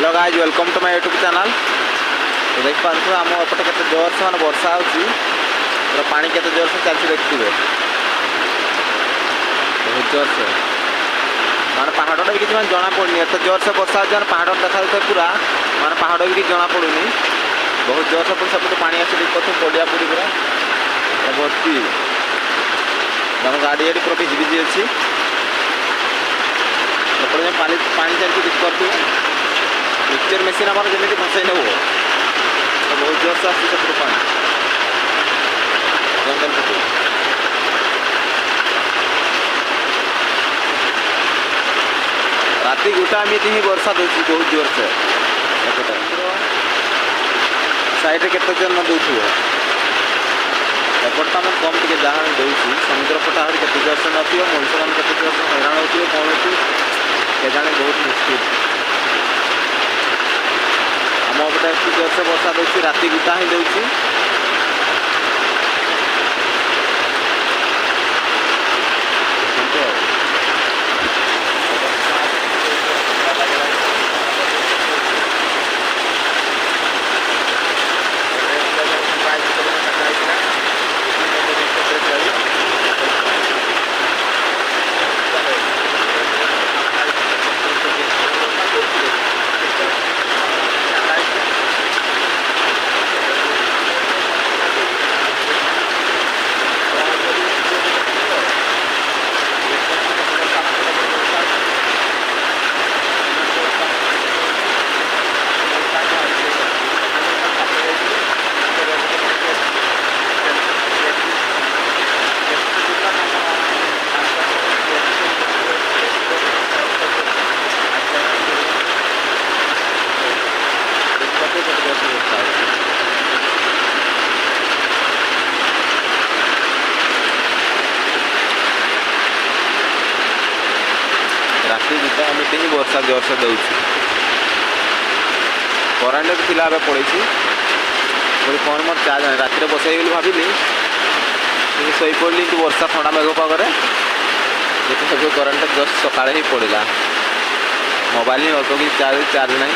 Hello guys welcome to my YouTube channel. तो देख पार्थ आम एपटे के जोर से मैंने वर्षा हो पानी के जोर से चलती देखिए बहुत जोर से माने पहाड़ भी किसी जना पड़नी एत जोर से वर्षा हो पहाड़ देखा जाए पूरा माने पहाड़ भी जना पड़ूनी बहुत जोर से पूरा सब पानी आस पड़िया पूरी पूरा भर्ती गाड़ी गाड़ी पूरा भिज भिजी अच्छी एपटे पानी चलती देखिए मिक्सचर मेसीन आम जमी भसई नब तो बहुत जोर से आसपे पानी जंगल पटू राति गोटा एमती ही वर्षा दूसरी बहुत जोर से साइड के जन दूसो एपटा मैं कम टे जहाँ दूसरी समुद्र पटा के जोर से नथिव मनुष्य मान के जोर से हैरान हो कौन हो जाने बहुत मुश्किल आम पटे जोर से वर्षा दूसरी राति गोटा ही दूसरी राति दुटा एमती ही वर्षा जोर से दूसरी करेन्ट भी थी पड़े फोन मोर चार्ज राति बसई भाविली शई पड़ी वर्षा थंडा मेघ पागे करेन्ट जस्ट सका ही पड़ा मोबाइल ही अल्प कि चार्ज ना